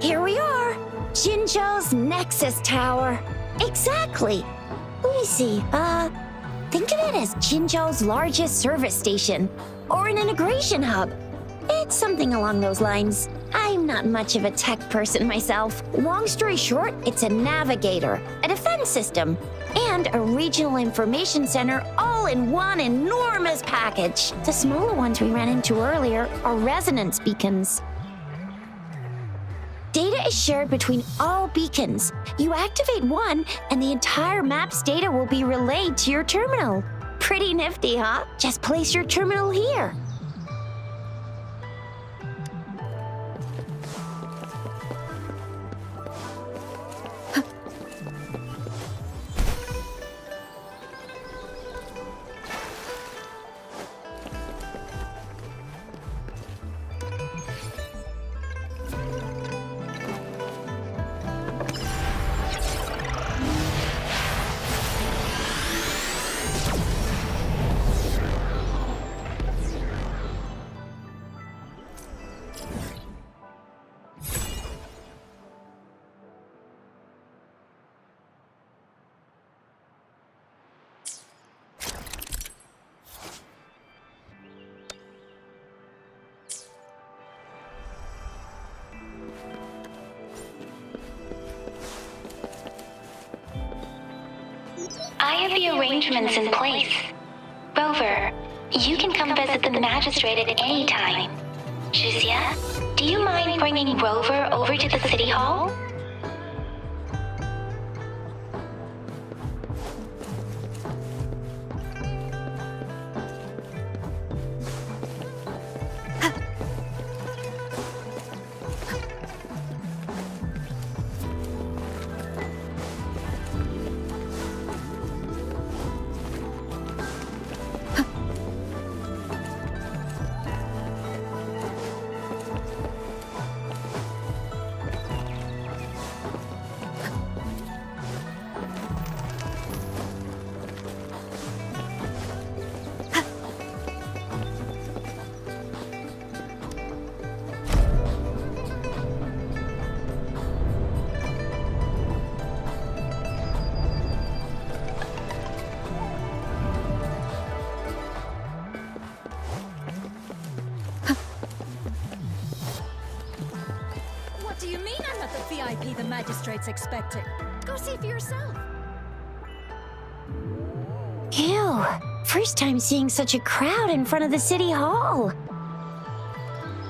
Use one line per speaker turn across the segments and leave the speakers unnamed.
Here we are, Jinzhou's Nexus Tower. Exactly. Let me see, think of it as Jinzhou's largest service station, or an integration hub. It's something along those lines. I'm not much of a tech person myself. Long story short, it's a navigator, a defense system, and a regional information center all in one enormous package. The smaller ones we ran into earlier are resonance beacons. Data is shared between all beacons. You activate one, and the entire map's data will be relayed to your terminal. Pretty nifty, huh? Just place your terminal here.
I have the arrangements in place. Rover, you can come visit the magistrate at any time. Shuzia, do you mind bringing Rover over to the city hall?
What do you mean I'm not the VIP the magistrate's expecting? Go see for yourself.
Ew, first time seeing such a crowd in front of the city hall.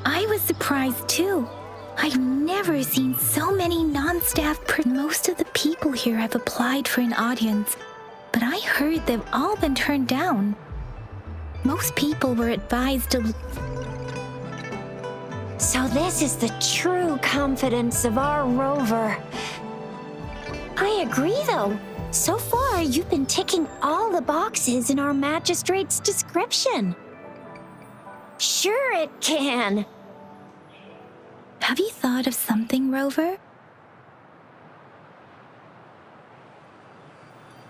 I was surprised too. I've never seen so many non-staff. Most of the people here have applied for an audience, but I heard they've all been turned down. Most people were advised to...
So this is the true confidence of our Rover. I agree though. So far, you've been ticking all the boxes in our magistrate's description. Sure it can.
Have you thought of something, Rover?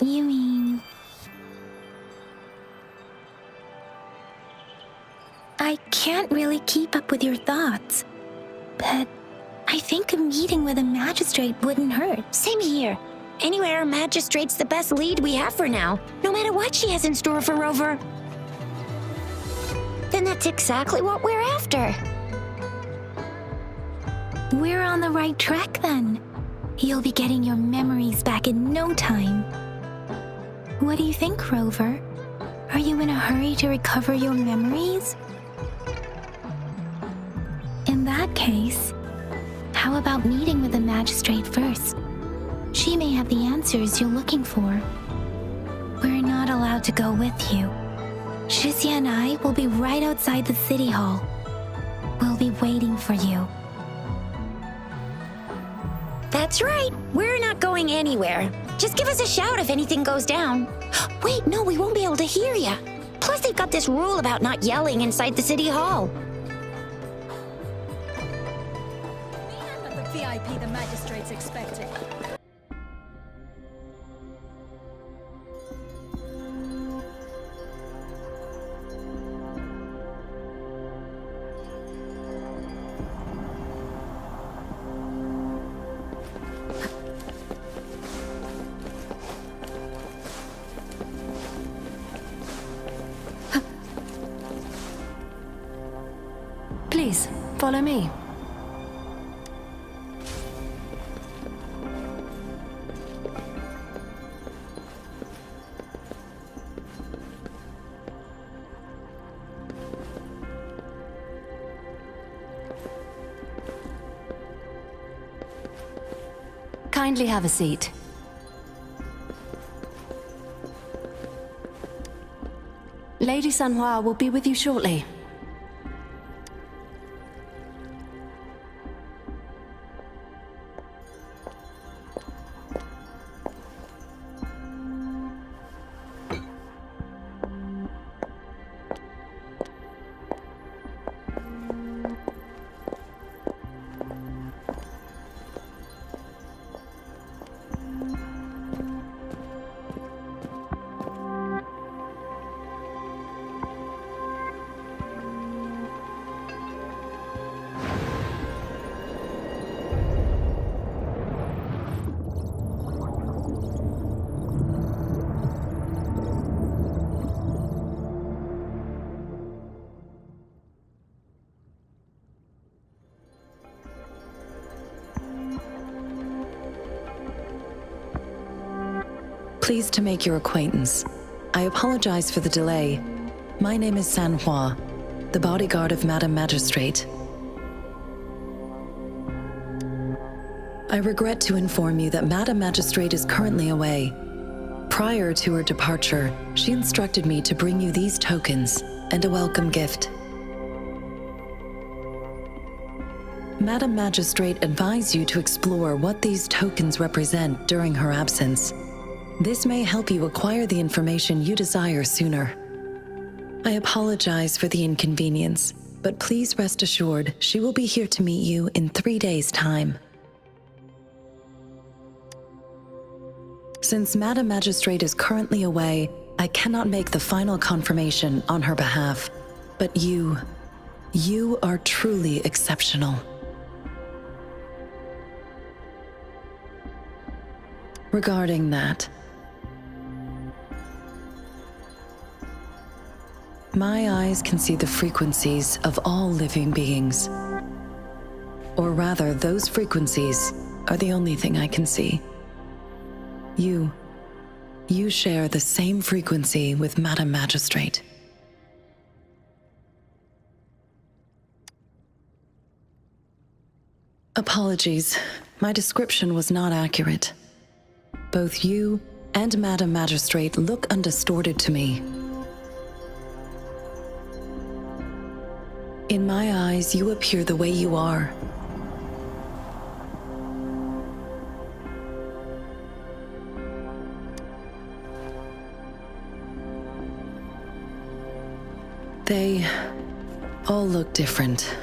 You mean... I can't really keep up with your thoughts, but I think a meeting with a magistrate wouldn't hurt.
Same here. Anyway, our magistrate's the best lead we have for now, no matter what she has in store for Rover. Then that's exactly what we're after.
We're on the right track then. You'll be getting your memories back in no time. What do you think, Rover? Are you in a hurry to recover your memories? In that case, how about meeting with the magistrate first? She may have the answers you're looking for. We're not allowed to go with you. Shizia and I will be right outside the city hall. We'll be waiting for you.
That's right. We're not going anywhere. Just give us a shout if anything goes down. Wait, no, we won't be able to hear ya. Plus, they've got this rule about not yelling inside the city hall.
I'm not the VIP the magistrate's expecting.
Please, follow me. Kindly have a seat. Lady Sanhua will be with you shortly.
Pleased to make your acquaintance. I apologize for the delay. My name is Sanhua, the bodyguard of Madam Magistrate. I regret to inform you that Madam Magistrate is currently away. Prior to her departure, she instructed me to bring you these tokens and a welcome gift. Madam Magistrate advised you to explore what these tokens represent during her absence. This may help you acquire the information you desire sooner. I apologize for the inconvenience, but please rest assured she will be here to meet you in 3 days' time. Since Madam Magistrate is currently away, I cannot make the final confirmation on her behalf, but you are truly exceptional. Regarding that, my eyes can see the frequencies of all living beings. Or rather, those frequencies are the only thing I can see. You share the same frequency with Madam Magistrate. Apologies, my description was not accurate. Both you and Madam Magistrate look undistorted to me. In my eyes, you appear the way you are. They all look different.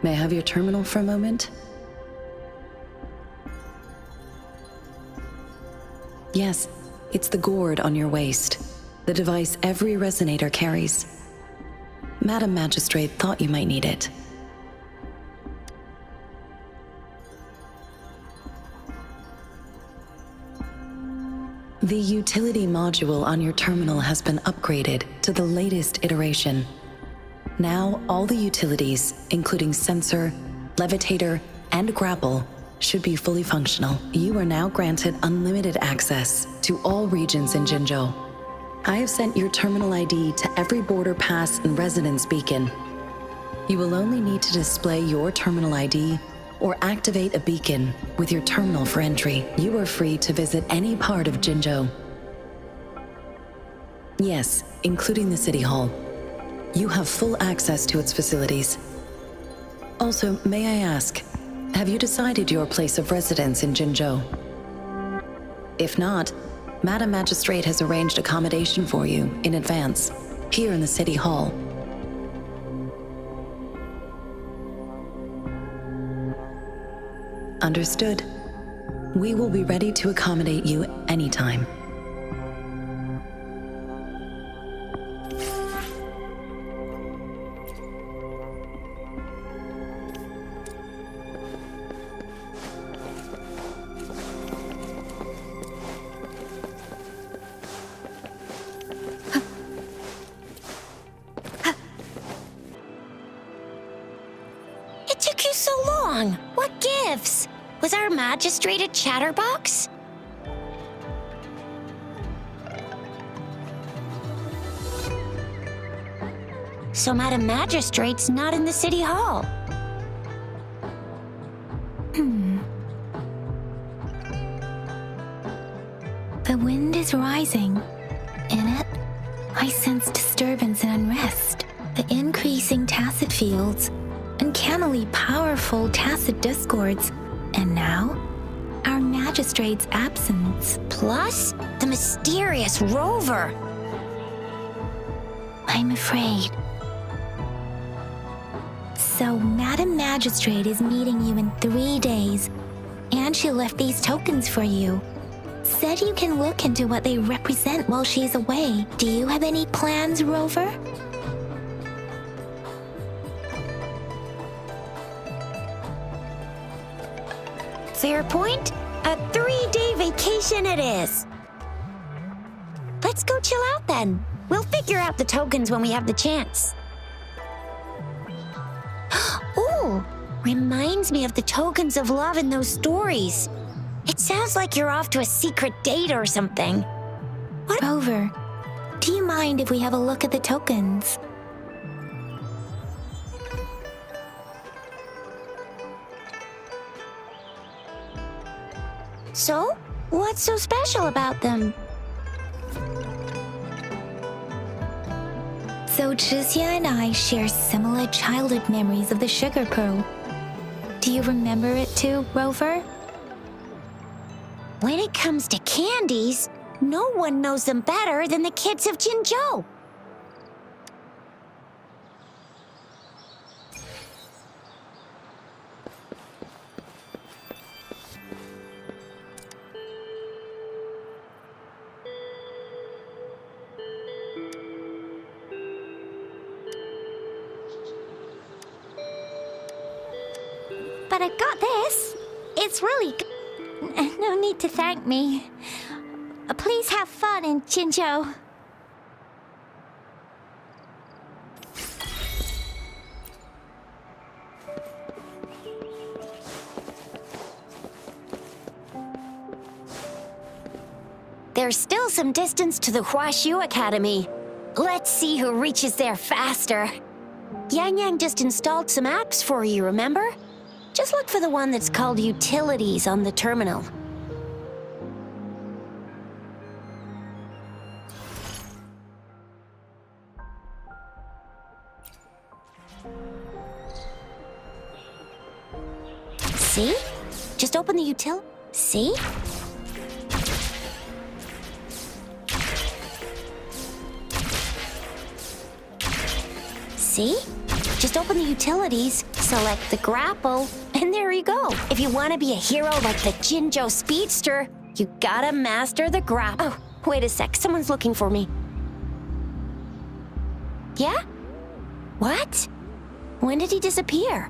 May I have your terminal for a moment? Yes, it's the gourd on your waist, the device every resonator carries. Madam Magistrate thought you might need it. The utility module on your terminal has been upgraded to the latest iteration. Now, all the utilities, including sensor, levitator, and grapple, should be fully functional. You are now granted unlimited access to all regions in Jinzhou. I have sent your terminal ID to every border pass and residence beacon. You will only need to display your terminal ID or activate a beacon with your terminal for entry. You are free to visit any part of Jinzhou. Yes, including the City Hall. You have full access to its facilities. Also, may I ask, have you decided your place of residence in Jinzhou? If not, Madam Magistrate has arranged accommodation for you in advance, here in the City Hall. Understood. We will be ready to accommodate you anytime.
wrong? What gives? Was our magistrate a chatterbox? So Madam Magistrate's not in the city hall.
The wind is rising. In it, I sense disturbance and unrest. The increasing tacit fields, uncannily powerful tacit discords, and now, our magistrate's absence.
Plus, the mysterious rover.
I'm afraid. So, Madam Magistrate is meeting you in 3 days, and she left these tokens for you. Said you can look into what they represent while she's away. Do you have any plans, Rover?
Fair point. A 3-day vacation it is. Let's go chill out then. We'll figure out the tokens when we have the chance. Ooh, reminds me of the tokens of love in those stories. It sounds like you're off to a secret date or something. What?
Rover, do you mind if we have a look at the tokens?
So, what's so special about them?
So Zhixia and I share similar childhood memories of the sugar pearl. Do you remember it too, Rover?
When it comes to candies, no one knows them better than the kids of Jinzhou.
But I've got this. It's really good. No need to thank me. Please have fun in Jinzhou.
There's still some distance to the Huashu Academy. Let's see who reaches there faster. Yang Yang just installed some apps for you, remember? Just look for the one that's called Utilities on the terminal. See? Just open the util... See? See? Just open the utilities, select the grapple, and there you go. If you want to be a hero like the Jinzhou Speedster, you gotta master the grapple. Oh, wait a sec, someone's looking for me. Yeah? What? When did he disappear?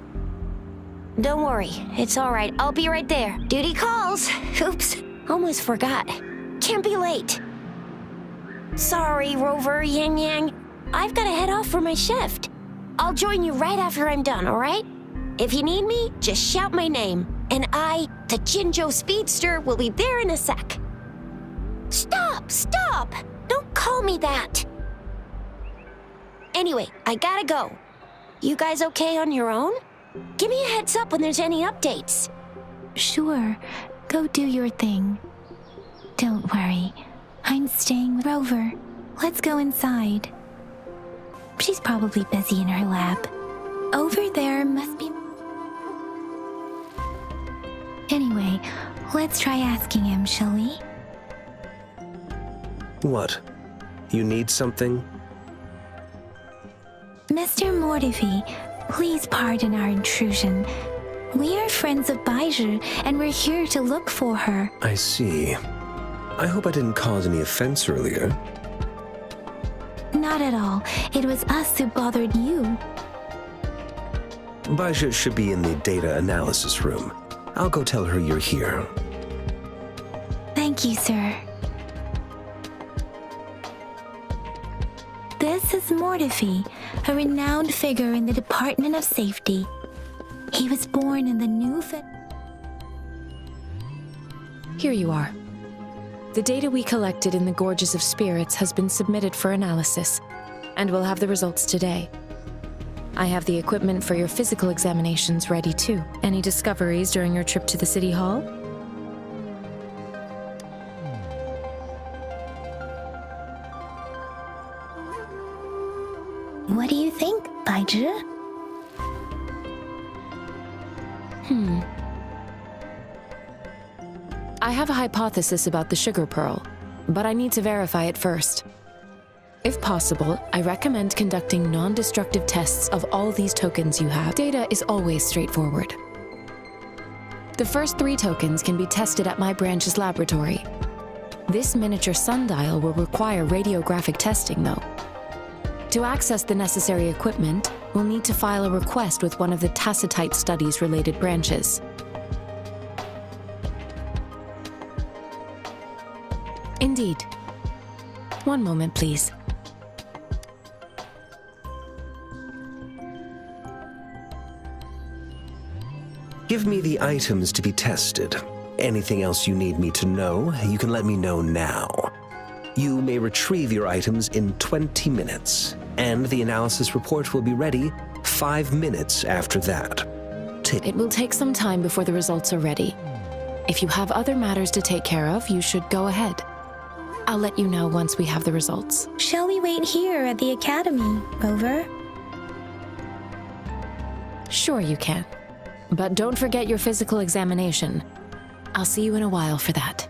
Don't worry, it's all right. I'll be right there. Duty calls. Oops, almost forgot. Can't be late. Sorry, Rover, Yang Yang. I've got to head off for my shift. I'll join you right after I'm done, all right? If you need me, just shout my name. And I, the Jinzhou Speedster, will be there in a sec. Stop! Stop! Don't call me that! Anyway, I gotta go. You guys okay on your own? Give me a heads up when there's any updates.
Sure, go do your thing. Don't worry, I'm staying with Rover. Let's go inside. She's probably busy in her lab. Over there must be... Anyway, let's try asking him, shall we?
What? You need something?
Mr. Mortifi, please pardon our intrusion. We are friends of Baizhi, and we're here to look for her.
I see. I hope I didn't cause any offense earlier.
Not at all. It was us who bothered you.
Baizhi should be in the data analysis room. I'll go tell her you're here.
Thank you, sir. This is Mortifi, a renowned figure in the Department of Safety. He was born in the new
Here you are. The data we collected in the Gorges of Spirits has been submitted for analysis, and we'll have the results today. I have the equipment for your physical examinations ready too. Any discoveries during your trip to the City Hall?
What do you think, Baizhi?
I have a hypothesis about the sugar pearl, but I need to verify it first. If possible, I recommend conducting non-destructive tests of all these tokens you have. Data is always straightforward. The first 3 tokens can be tested at my branch's laboratory. This miniature sundial will require radiographic testing, though. To access the necessary equipment, we'll need to file a request with one of the Tacitite Studies-related branches. Indeed. One moment, please.
Give me the items to be tested. Anything else you need me to know, you can let me know now. You may retrieve your items in 20 minutes, and the analysis report will be ready 5 minutes after that.
It will take some time before the results are ready. If you have other matters to take care of, you should go ahead. I'll let you know once we have the results.
Shall we wait here at the academy, Rover?
Sure you can. But don't forget your physical examination. I'll see you in a while for that.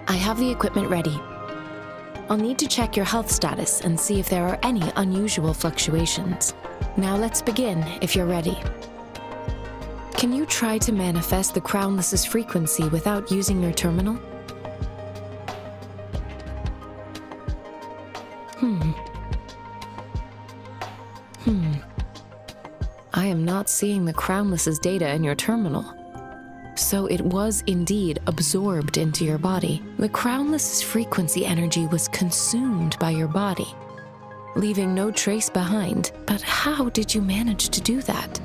I have the equipment ready. I'll need to check your health status and see if there are any unusual fluctuations. Now let's begin, if you're ready. Can you try to manifest the Crownless's frequency without using your terminal? I am not seeing the Crownless's data in your terminal. So it was indeed absorbed into your body. The Crownless's frequency energy was consumed by your body, leaving no trace behind. But how did you manage to do that?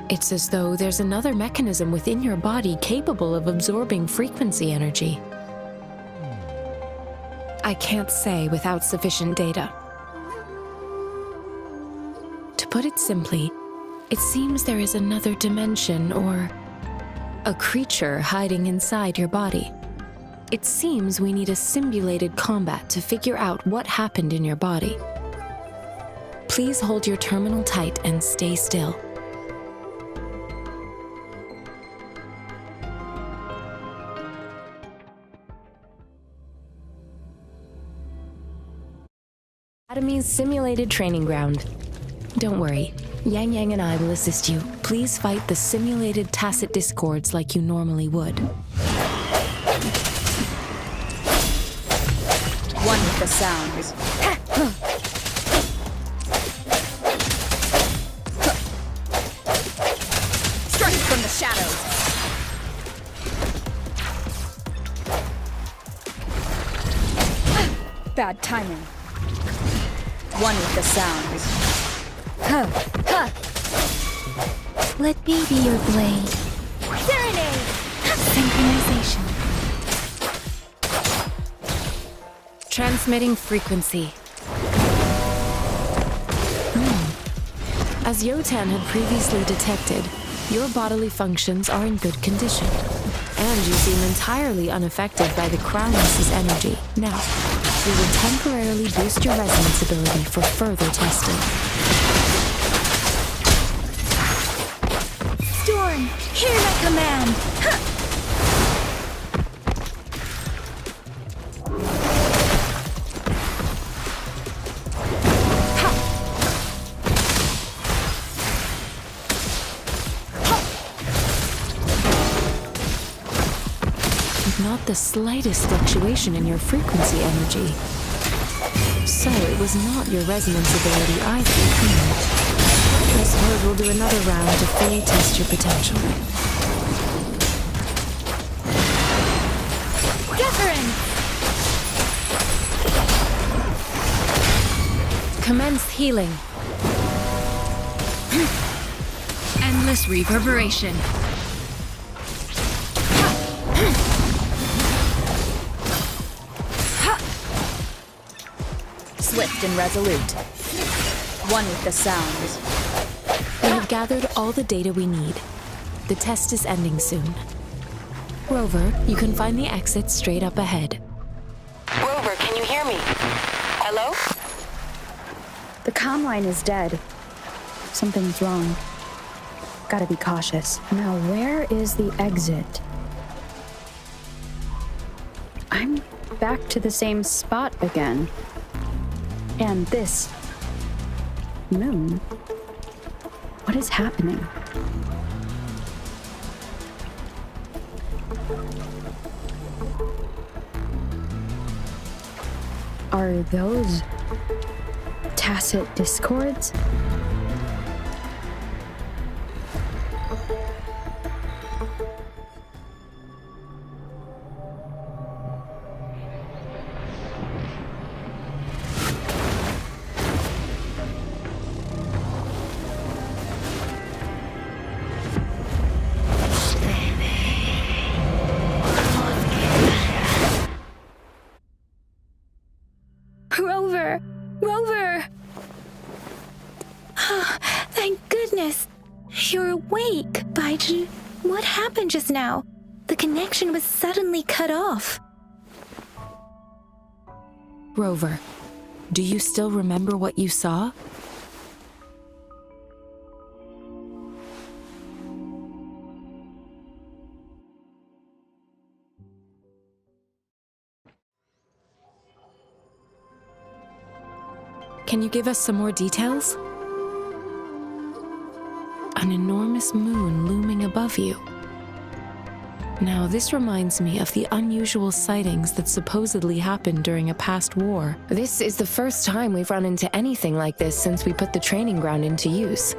It's as though there's another mechanism within your body capable of absorbing frequency energy. I can't say without sufficient data. To put it simply, it seems there is another dimension or a creature hiding inside your body. It seems we need a simulated combat to figure out what happened in your body. Please hold your terminal tight and stay still. Academy's simulated training ground. Don't worry, Yang Yang and I will assist you. Please fight the simulated tacit discords like you normally would.
One with the sounds. Strike from the shadows. Bad timing. One with the sounds.
Let me be your blade.
Serenade!
Synchronization.
Transmitting frequency. As Yotan had previously detected, your bodily functions are in good condition, and you seem entirely unaffected by the Crownless's energy. Now, we will temporarily boost your resonance ability for further testing.
Storm, hear my command!
Not the slightest fluctuation in your frequency energy. So it was not your resonance ability either. I suppose we'll do another round to fully test your potential.
Utterance!
Commence healing.
Endless reverberation.
Swift and resolute. One with the sounds.
We have gathered all the data we need. The test is ending soon. Rover, you can find the exit straight up ahead.
Rover, can you hear me? Hello?
The comm line is dead. Something's wrong. Gotta be cautious. Now, where is the exit? I'm back to the same spot again. And this moon. What is happening? Are those tacit discords?
Rover! Rover! Oh, thank goodness! You're awake, Baiju. What happened just now? The connection was suddenly cut off.
Rover, do you still remember what you saw? Can you give us some more details? An enormous moon looming above you. Now, this reminds me of the unusual sightings that supposedly happened during a past war. This is the first time we've run into anything like this since we put the training ground into use.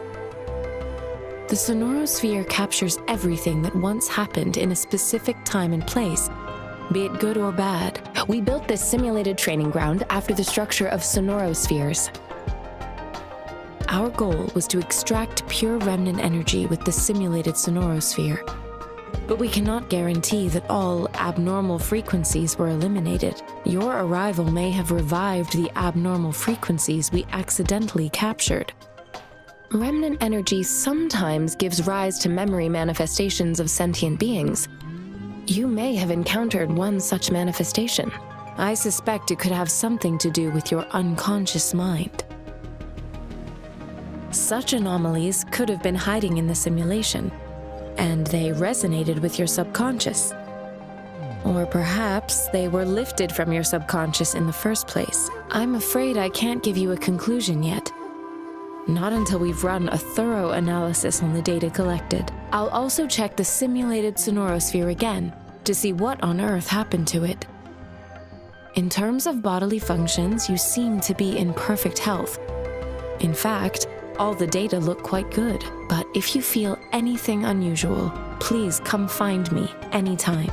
The sonorosphere captures everything that once happened in a specific time and place, be it good or bad. We built this simulated training ground after the structure of sonorospheres. Our goal was to extract pure remnant energy with the simulated sonorosphere. But we cannot guarantee that all abnormal frequencies were eliminated. Your arrival may have revived the abnormal frequencies we accidentally captured. Remnant energy sometimes gives rise to memory manifestations of sentient beings. You may have encountered one such manifestation. I suspect it could have something to do with your unconscious mind. Such anomalies could have been hiding in the simulation, and they resonated with your subconscious. Or perhaps they were lifted from your subconscious in the first place. I'm afraid I can't give you a conclusion yet. Not until we've run a thorough analysis on the data collected. I'll also check the simulated sonorosphere again to see what on earth happened to it. In terms of bodily functions, you seem to be in perfect health. In fact, all the data look quite good. But if you feel anything unusual, please come find me anytime.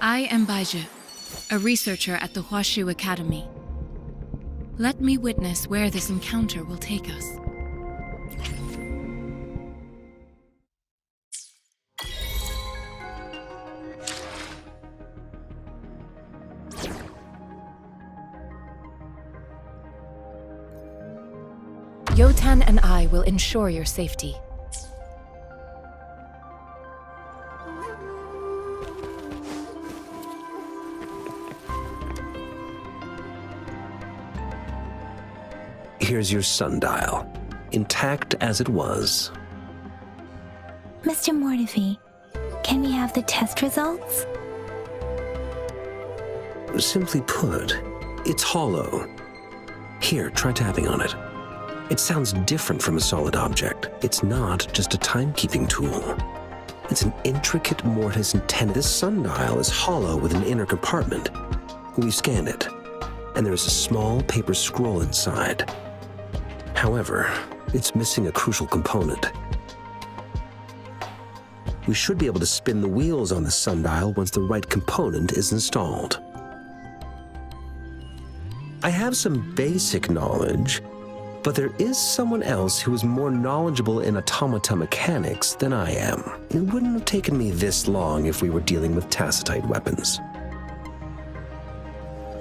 I am Baiju, a researcher at the Huashu Academy. Let me witness where this encounter will take us.
Yotan and I will ensure your safety.
Here's your sundial, intact as it was.
Mr. Mortivy, can we have the test results?
Simply put, it's hollow. Here, try tapping on it. It sounds different from a solid object. It's not just a timekeeping tool. It's an intricate mortise and tenon. This sundial is hollow with an inner compartment. We scanned it. and there is a small paper scroll inside. However, it's missing a crucial component. We should be able to spin the wheels on the sundial once the right component is installed. I have some basic knowledge, but there is someone else who is more knowledgeable in automata mechanics than I am. It wouldn't have taken me this long if we were dealing with tacitite weapons.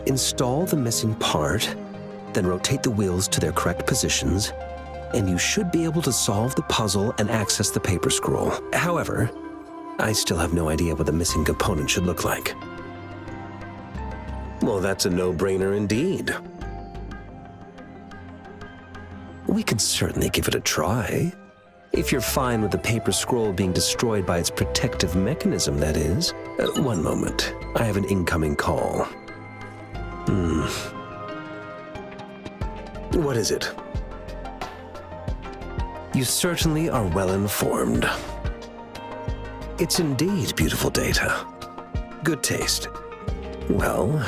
Install the missing part, then rotate the wheels to their correct positions, and you should be able to solve the puzzle and access the paper scroll. However, I still have no idea what the missing component should look like. Well, that's a no-brainer indeed. We can certainly give it a try. If you're fine with the paper scroll being destroyed by its protective mechanism, that is. One moment. I have an incoming call. What is it? You certainly are well informed. It's indeed beautiful data. Good taste. Well,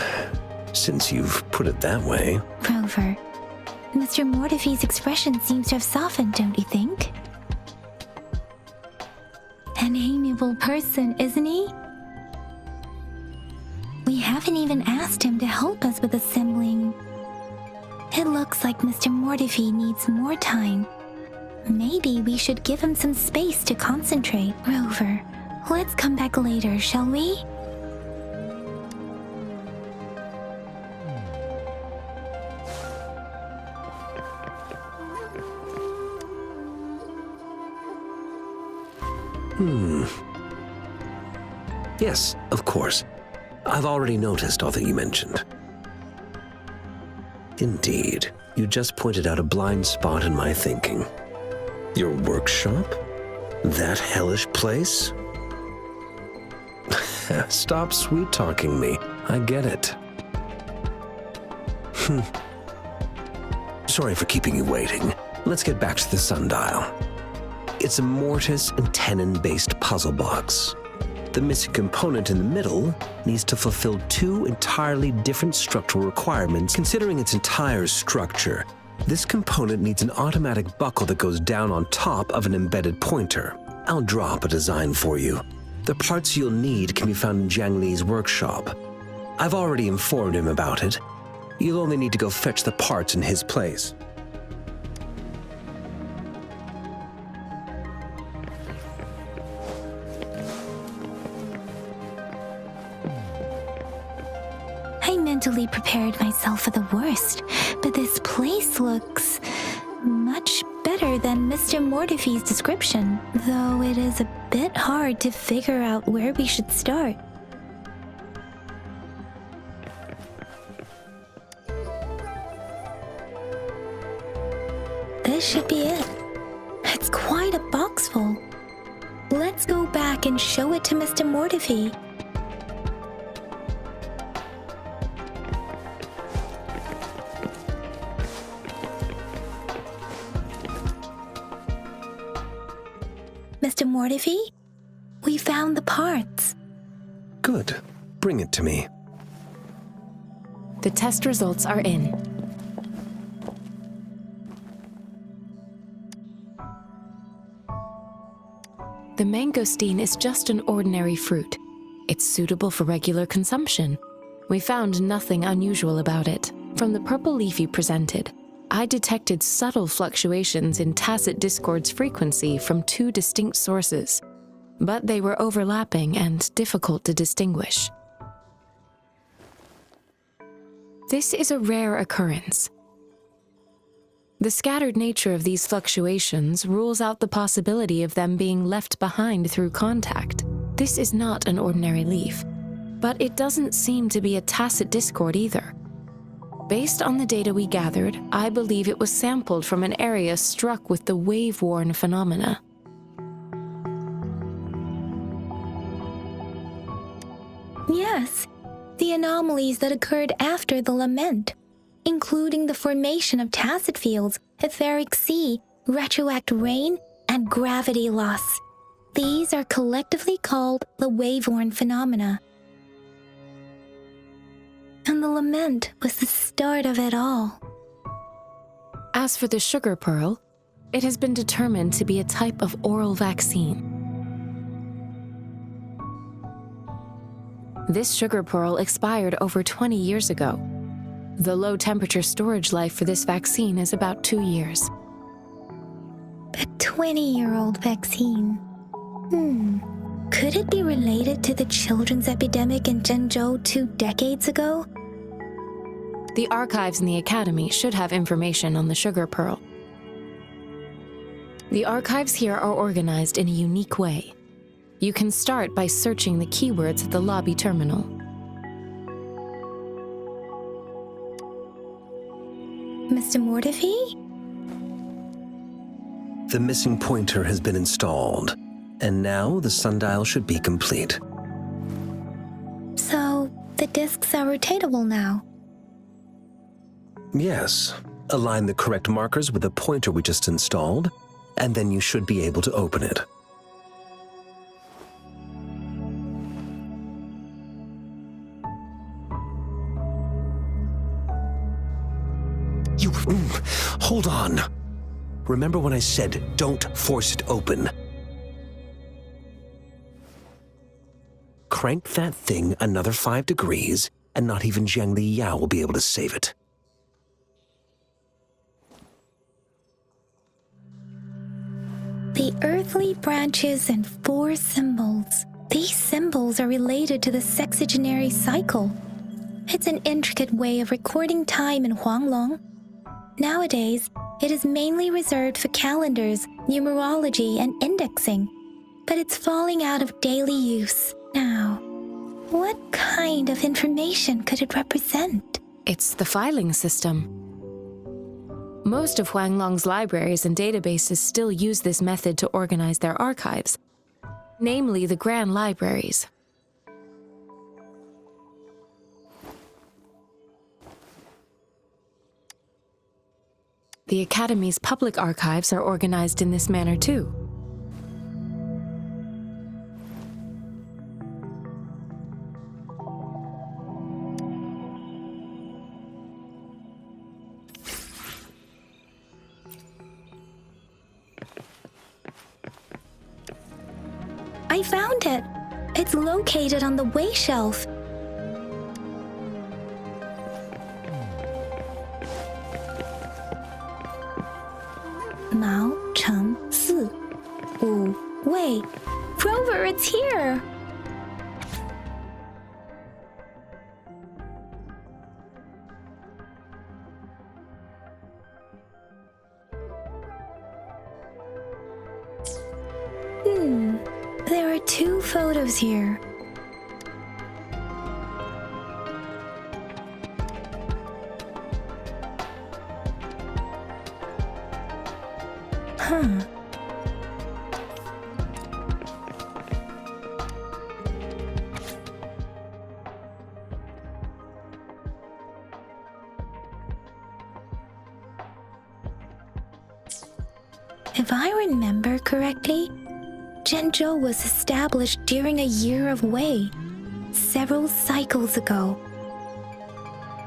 since you've put it that way...
Rover, Mr. Mortifee's expression seems to have softened, don't you think? An amiable person, isn't he? We haven't even asked him to help us with assembling. It looks like Mr. Mortifee needs more time. Maybe we should give him some space to concentrate. Rover, let's come back later, shall we?
Yes, of course. I've already noticed all that you mentioned. Indeed, you just pointed out a blind spot in my thinking. Your workshop? That hellish place? Stop sweet-talking me. I get it. Sorry for keeping you waiting. Let's get back to the sundial. It's a mortise and tenon-based puzzle box. The missing component in the middle needs to fulfill two entirely different structural requirements. Considering its entire structure, this component needs an automatic buckle that goes down on top of an embedded pointer. I'll draw up a design for you. The parts you'll need can be found in Jiang Li's workshop. I've already informed him about it. You'll only need to go fetch the parts in his place.
I mentally prepared myself for the worst, but this place looks much better than Mr. Mortifee's description, though it is a bit hard to figure out where we should start. This should be it. It's quite a box full. Let's go back and show it to Mr. Mortifee. Mr. Mortifee, we found the parts.
Good. Bring it to me.
The test results are in. The mangosteen is just an ordinary fruit. It's suitable for regular consumption. We found nothing unusual about it. From the purple leaf you presented, I detected subtle fluctuations in tacit discord's frequency from two distinct sources, but they were overlapping and difficult to distinguish. This is a rare occurrence. The scattered nature of these fluctuations rules out the possibility of them being left behind through contact. This is not an ordinary leaf, but it doesn't seem to be a tacit discord either. Based on the data we gathered, I believe it was sampled from an area struck with the wave-worn phenomena.
Yes, the anomalies that occurred after the lament, including the formation of tacit fields, etheric sea, retroact rain, and gravity loss. These are collectively called the wave-worn phenomena. And the lament was the start of it all.
As for the sugar pearl, it has been determined to be a type of oral vaccine. This sugar pearl expired over 20 years ago. The low-temperature storage life for this vaccine is about 2 years.
A 20-year-old vaccine. Could it be related to the children's epidemic in Zhengzhou 2 decades ago?
The archives in the Academy should have information on the sugar pearl. The archives here are organized in a unique way. You can start by searching the keywords at the lobby terminal.
Mr. Mortefi?
The missing pointer has been installed, and now the sundial should be complete.
So, the discs are rotatable now?
Yes. Align the correct markers with the pointer we just installed, and then you should be able to open it. Hold on. Remember when I said don't force it open? Crank that thing another 5 degrees, and not even Zhang Li Yao will be able to save it.
The earthly branches and 4 symbols. These symbols are related to the sexagenary cycle. It's an intricate way of recording time in Huanglong. Nowadays, it is mainly reserved for calendars, numerology, and indexing, but it's falling out of daily use now. What kind of information could it represent?
It's the filing system. Most of Huanglong's libraries and databases still use this method to organize their archives, namely the Grand Libraries. The Academy's public archives are organized in this manner too.
I found it! It's located on the way shelf. Mao Cheng Si Wu Wei. Rover, it's here! There are 2 photos here. If I remember correctly, Zhengzhou was established during a year of Wei, several cycles ago.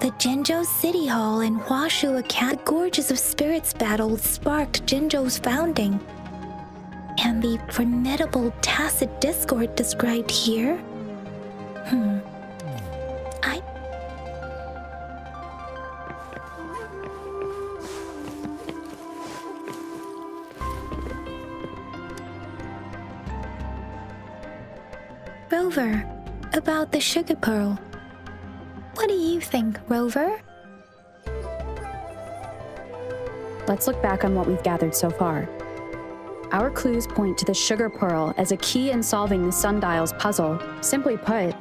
The Zhengzhou City Hall and Huashu Academy Gorges of Spirits battles sparked Zhengzhou's founding. And the formidable tacit discord described here? Rover, about the sugar pearl. What do you think, Rover?
Let's look back on what we've gathered so far. Our clues point to the sugar pearl as a key in solving the sundial's puzzle. Simply put,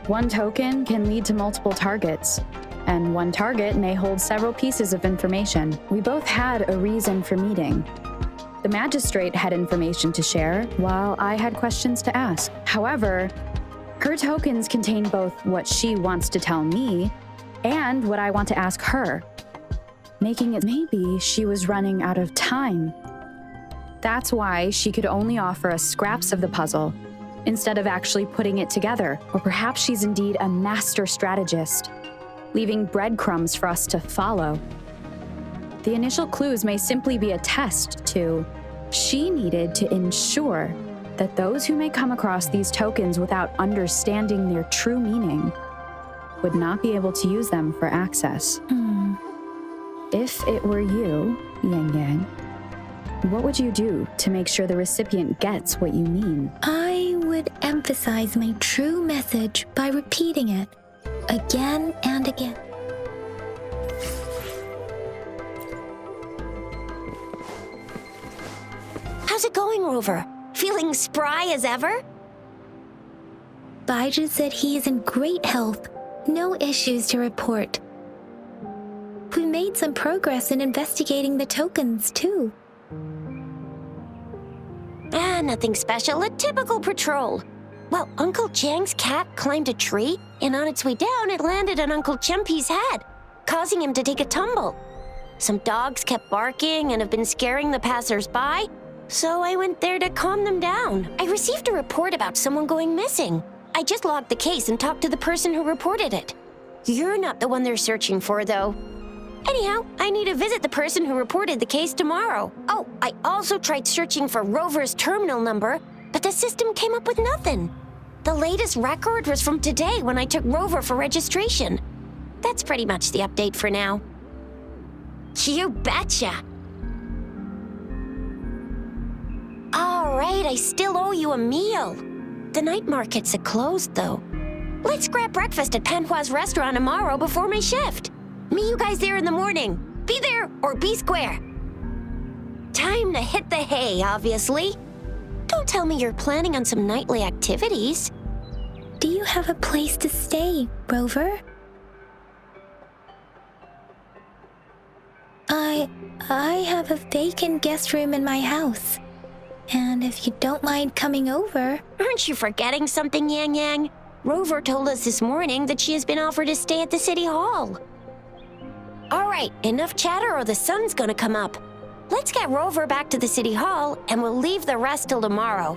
one token can lead to multiple targets, and one target may hold several pieces of information. We both had a reason for meeting. The magistrate had information to share, while I had questions to ask. However, her tokens contain both what she wants to tell me and what I want to ask her, making it maybe she was running out of time. That's why she could only offer us scraps of the puzzle, instead of actually putting it together. Or perhaps she's indeed a master strategist. leaving breadcrumbs for us to follow. The initial clues may simply be a test to she needed to ensure that those who may come across these tokens without understanding their true meaning would not be able to use them for access. If it were you, Yang Yang, what would you do to make sure the recipient gets what you mean?
I would emphasize my true message by repeating it again and again.
How's it going, Rover? Feeling spry as ever?
Baiju said he is in great health. No issues to report. We made some progress in investigating the tokens, too.
Nothing special. A typical patrol. Well, Uncle Chang's cat climbed a tree, and on its way down, it landed on Uncle Chempi's head, causing him to take a tumble. Some dogs kept barking and have been scaring the passers-by, so I went there to calm them down. I received a report about someone going missing. I just logged the case and talked to the person who reported it. You're not the one they're searching for, though. Anyhow, I need to visit the person who reported the case tomorrow. Oh, I also tried searching for Rover's terminal number, but the system came up with nothing. The latest record was from today when I took Rover for registration. That's pretty much the update for now. You betcha! All right, I still owe you a meal. The night markets are closed, though. Let's grab breakfast at Panhua's restaurant tomorrow before my shift. Meet you guys there in the morning. Be there or be square. Time to hit the hay, obviously. Don't tell me you're planning on some nightly activities.
Do you have a place to stay, Rover? I have a vacant guest room in my house. And if you don't mind coming over...
Aren't you forgetting something, Yang Yang? Rover told us this morning that she has been offered to stay at the City Hall. All right, enough chatter or the sun's gonna come up. Let's get Rover back to the City Hall, and we'll leave the rest till tomorrow.